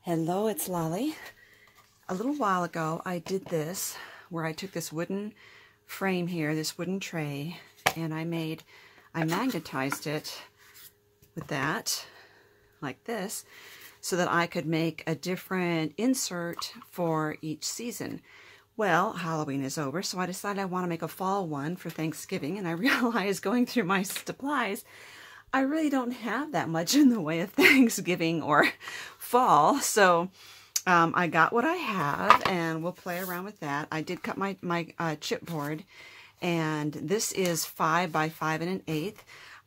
Hello, it's Lolly. A little while ago I did this where I took this wooden frame here, this wooden tray, and I magnetized it with that, like this, so that I could make a different insert for each season. Well, Halloween is over, so I decided I want to make a fall one for Thanksgiving, and I realized going through my supplies, I really don't have that much in the way of Thanksgiving or fall, so I got what I have, and we'll play around with that. I did cut my chipboard, and this is 5 by 5 1/8.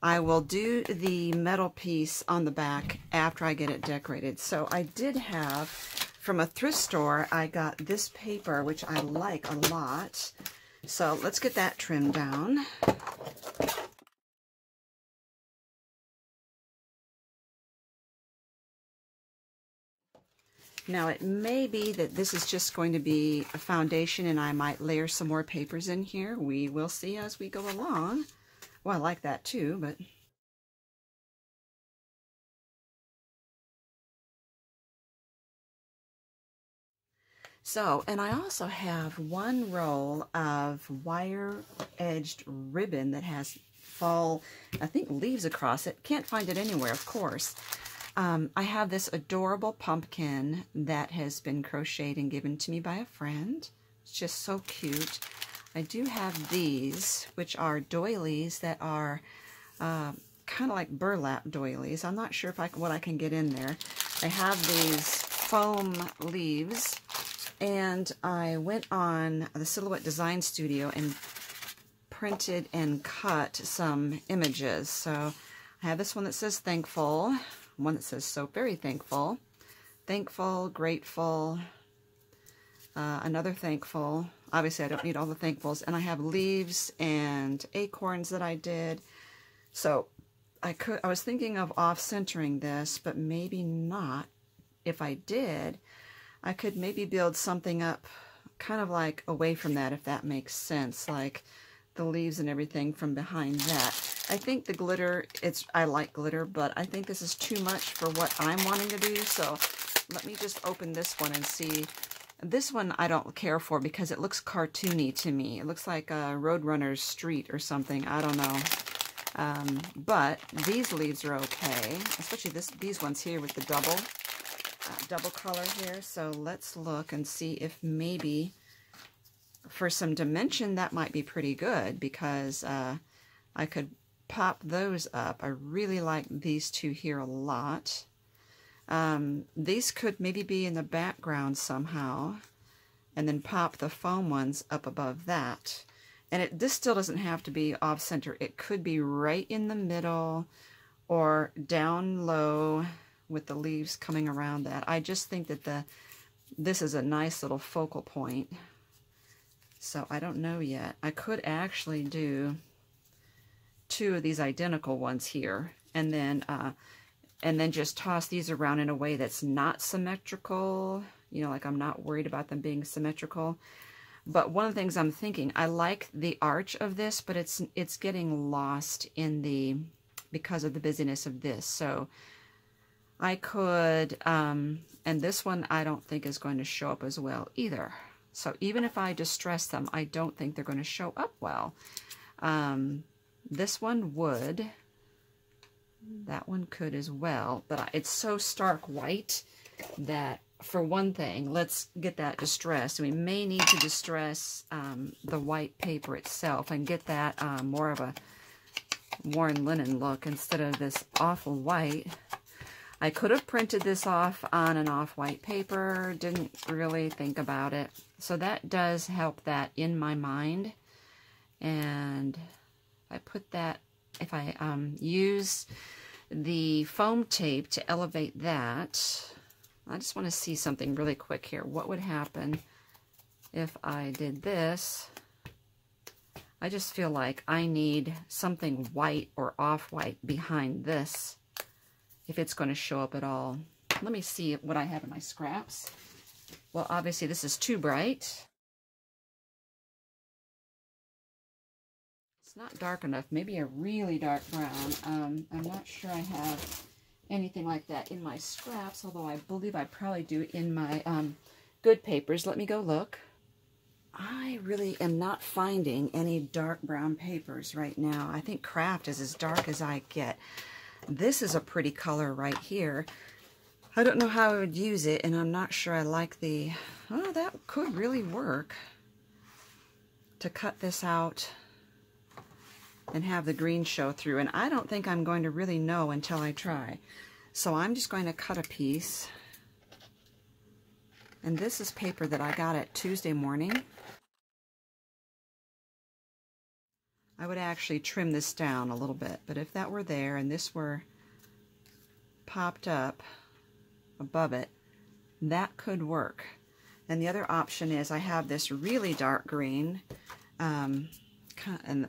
I will do the metal piece on the back after I get it decorated. So I did have, from a thrift store, I got this paper, which I like a lot. So let's get that trimmed down. Now it may be that this is just going to be a foundation and I might layer some more papers in here. We will see as we go along. Well, I like that too, but... So, and I also have one roll of wire-edged ribbon that has fall, I think, leaves across it. Can't find it anywhere, of course. I have this adorable pumpkin that has been crocheted and given to me by a friend. It's just so cute. I do have these, which are doilies that are kind of like burlap doilies. I'm not sure if what I can get in there. I have these foam leaves, and I went on the Silhouette Design Studio and printed and cut some images. So I have this one that says thankful, one that says so very thankful, thankful, grateful, another thankful. Obviously I don't need all the thankfuls, and I have leaves and acorns that I did. So I was thinking of off-centering this, but maybe not. If I did, I could maybe build something up kind of like away from that, if that makes sense, like the leaves and everything from behind that. I think the glitter, I like glitter, but I think this is too much for what I'm wanting to do, so let me just open this one and see. This one I don't care for because it looks cartoony to me. It looks like a Roadrunner's street or something. I don't know. But these leaves are okay, especially these ones here with the double color here. So let's look and see if maybe for some dimension that might be pretty good, because I could pop those up. I really like these two here a lot. These could maybe be in the background somehow, and then pop the foam ones up above that. And this still doesn't have to be off center. It could be right in the middle or down low with the leaves coming around that. I just think that this is a nice little focal point. So I don't know yet. I could actually do two of these identical ones here, and then just toss these around in a way that's not symmetrical. You know, like I'm not worried about them being symmetrical. But one of the things I'm thinking, I like the arch of this, but it's getting lost in because of the busyness of this. So I could, and this one I don't think is going to show up as well either. So even if I distress them, I don't think they're going to show up well. This one would. That one could as well, but it's so stark white that, for one thing, let's get that distressed. We may need to distress the white paper itself and get that more of a worn linen look instead of this awful white. I could have printed this off on an off-white paper, didn't really think about it. So that does help that in my mind. And if I use the foam tape to elevate that, I just want to see something really quick here. What would happen if I did this? I just feel like I need something white or off-white behind this if it's going to show up at all. Let me see what I have in my scraps. Well, obviously this is too bright. It's not dark enough. Maybe a really dark brown. I'm not sure I have anything like that in my scraps, although I believe I probably do in my good papers. Let me go look. I really am not finding any dark brown papers right now. I think craft is as dark as I get. This is a pretty color right here. I don't know how I would use it, and I'm not sure I like the... Oh, that could really work. To cut this out and have the green show through. And I don't think I'm going to really know until I try. So I'm just going to cut a piece. And this is paper that I got at Tuesday morning. I would actually trim this down a little bit, but if that were there and this were popped up above it, that could work. And the other option is I have this really dark green, and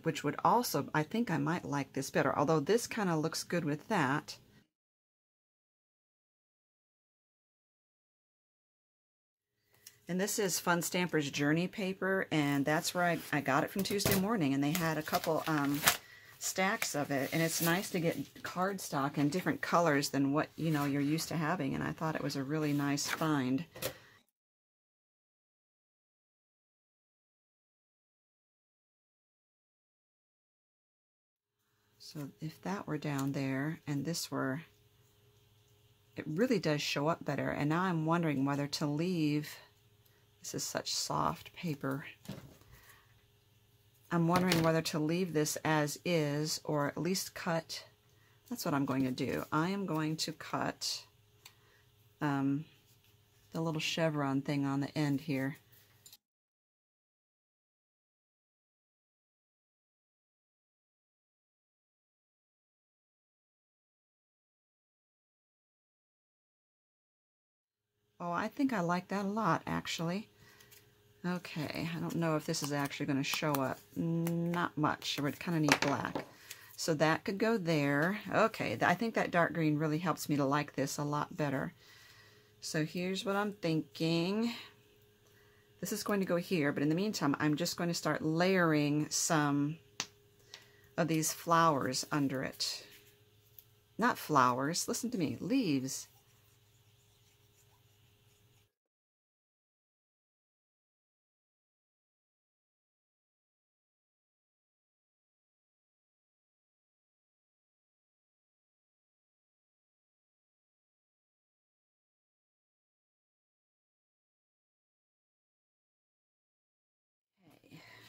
which would also, I think I might like this better, although this kind of looks good with that. And this is Fun Stamper's Journey paper, and that's where I got it from Tuesday morning, and they had a couple stacks of it, and it's nice to get cardstock in different colors than what, you know, you're used to having, and I thought it was a really nice find. So if that were down there and this were, it really does show up better, and now I'm wondering whether to leave. This is such soft paper. I'm wondering whether to leave this as is or at least cut. That's what I'm going to do. I am going to cut the little chevron thing on the end here. Oh, I think I like that a lot, actually. Okay, I don't know if this is actually going to show up. Not much. I would kind of need black. So that could go there. Okay, I think that dark green really helps me to like this a lot better. So here's what I'm thinking. This is going to go here, but in the meantime, I'm just going to start layering some of these flowers under it. Not flowers, listen to me, leaves.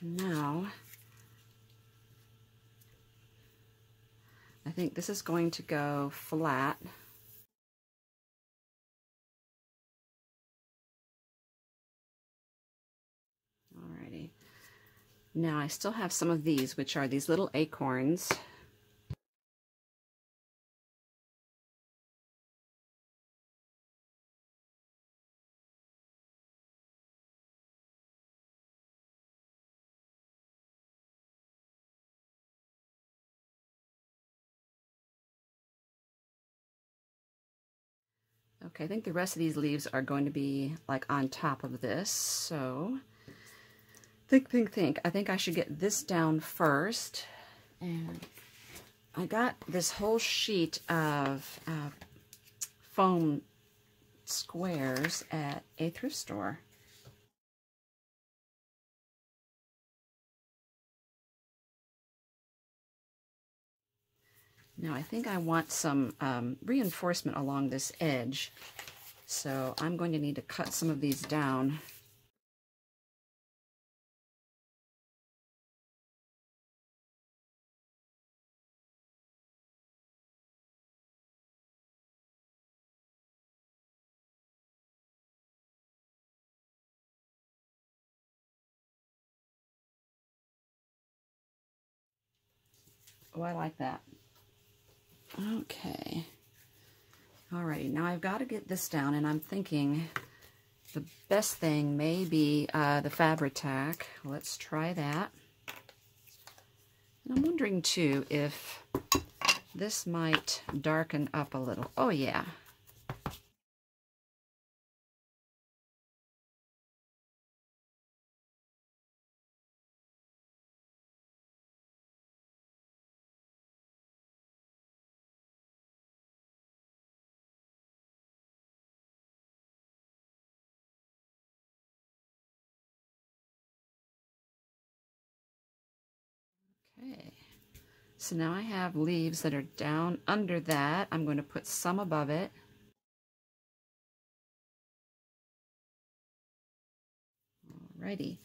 Now, I think this is going to go flat. Alrighty. Now I still have some of these, which are these little acorns. Okay, I think the rest of these leaves are going to be like on top of this, so think. I think I should get this down first. And I got this whole sheet of foam squares at a thrift store. Now I think I want some reinforcement along this edge, so I'm going to need to cut some of these down. Oh, I like that. Okay. Alrighty, now I've got to get this down, and I'm thinking the best thing may be the Fabri-Tac. Let's try that. And I'm wondering, too, if this might darken up a little. Oh, yeah. Okay. So now I have leaves that are down under that. I'm going to put some above it. Alrighty.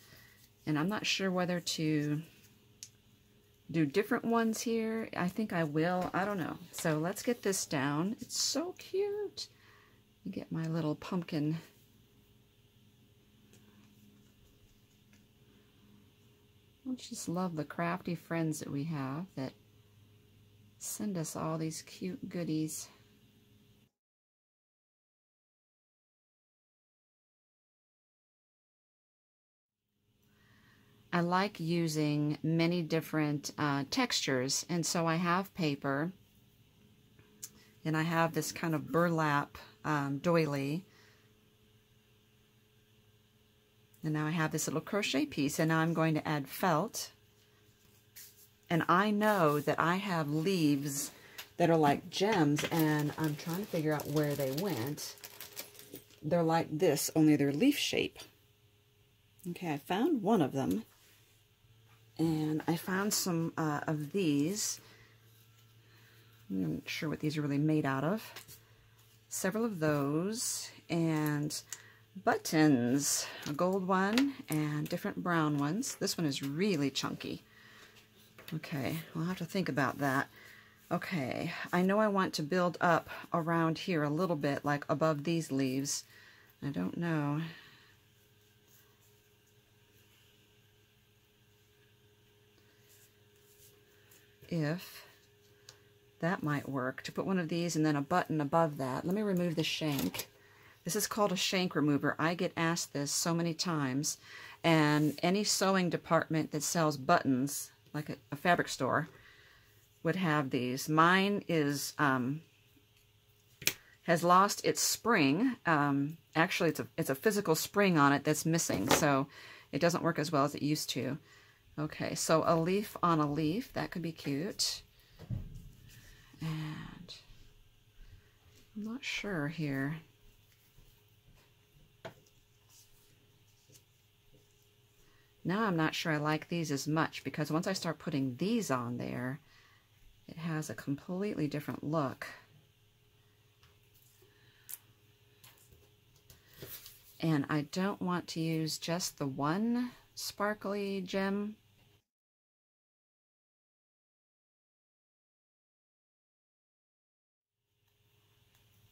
And I'm not sure whether to do different ones here. I think I will. I don't know. So let's get this down. It's so cute. Get my little pumpkin. I just love the crafty friends that we have that send us all these cute goodies. I like using many different textures, and so I have paper, and I have this kind of burlap doily, and now I have this little crochet piece, and now I'm going to add felt, and I know that I have leaves that are like gems, and I'm trying to figure out where they went. They're like this, only they're leaf shape. Okay, I found one of them. And I found some of these. I'm not sure what these are really made out of. Several of those. And buttons. A gold one and different brown ones. This one is really chunky. Okay, I'll have to think about that. Okay, I know I want to build up around here a little bit, like above these leaves. I don't know. If that might work, to put one of these and then a button above that. Let me remove the shank. This is called a shank remover. I get asked this so many times, and any sewing department that sells buttons, like a fabric store, would have these. Mine is has lost its spring. Actually, it's a physical spring on it that's missing, so it doesn't work as well as it used to. Okay, so a leaf on a leaf, that could be cute. And I'm not sure here. Now I'm not sure I like these as much, because once I start putting these on there, it has a completely different look. And I don't want to use just the one sparkly gem.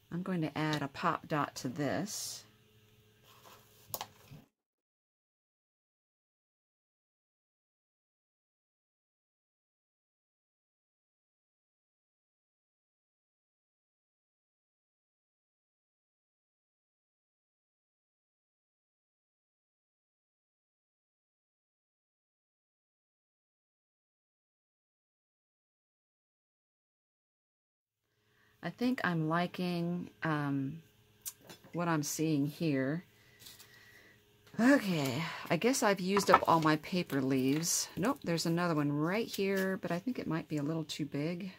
I'm going to add a pop dot to this. I think I'm liking what I'm seeing here. Okay, I guess I've used up all my paper leaves. Nope, there's another one right here, but I think it might be a little too big.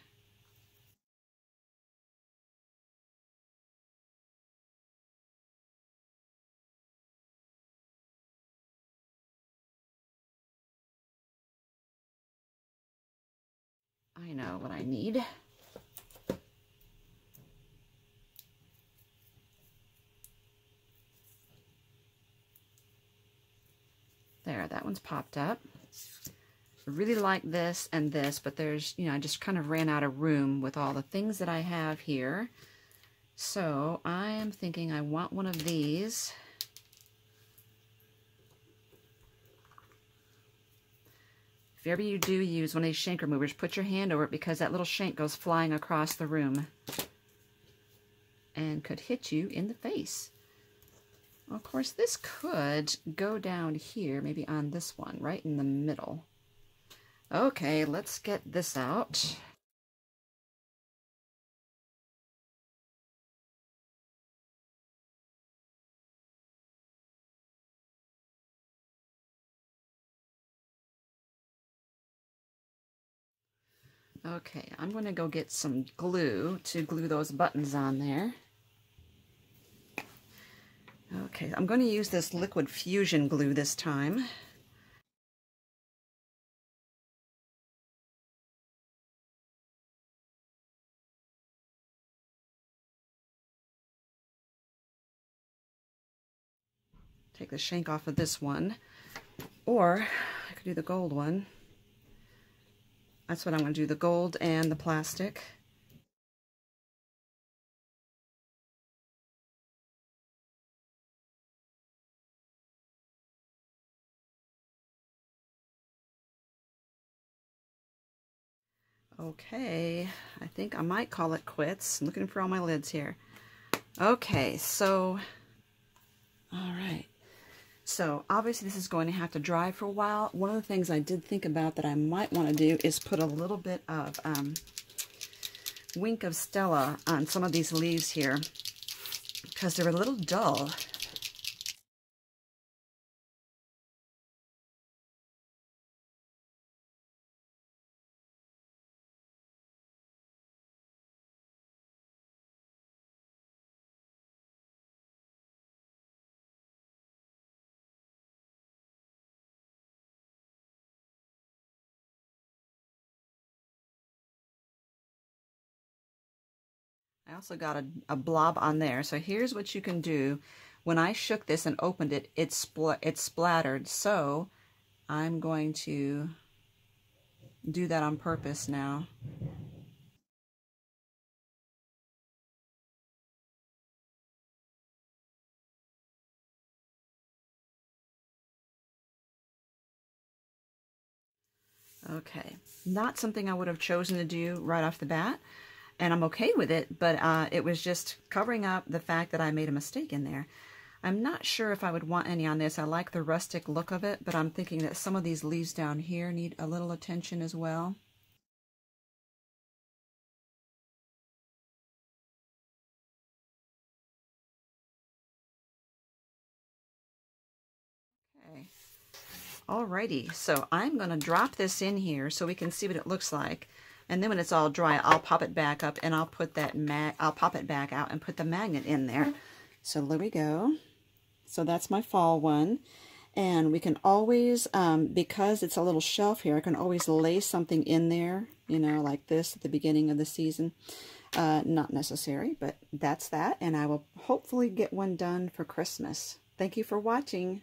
I know what I need. There, that one's popped up. I really like this and this, but there's, you know, I just kind of ran out of room with all the things that I have here. So I am thinking I want one of these. If ever you do use one of these shank removers, put your hand over it, because that little shank goes flying across the room and could hit you in the face. Of course, this could go down here, maybe on this one, right in the middle. Okay, let's get this out. Okay, I'm going to go get some glue to glue those buttons on there. Okay, I'm going to use this liquid fusion glue this time. take the shank off of this one, or I could do the gold one. That's what I'm going to do, the gold and the plastic. Okay, I think I might call it quits. I'm looking for all my lids here. Okay, so, all right. So obviously this is going to have to dry for a while. One of the things I did think about that I might want to do is put a little bit of Wink of Stella on some of these leaves here, because they're a little dull. I also got a blob on there. So here's what you can do. When I shook this and opened it, it splattered. So I'm going to do that on purpose now. Okay, not something I would have chosen to do right off the bat, and I'm okay with it, but it was just covering up the fact that I made a mistake in there. I'm not sure if I would want any on this. I like the rustic look of it, but I'm thinking that some of these leaves down here need a little attention as well. Okay. Alrighty, so I'm going to drop this in here so we can see what it looks like. And then when it's all dry, I'll pop it back up and I'll put that I'll pop it back out and put the magnet in there. So there we go. So that's my fall one. And we can always, because it's a little shelf here, I can always lay something in there, you know, like this at the beginning of the season. Not necessary, but that's that. And I will hopefully get one done for Christmas. Thank you for watching.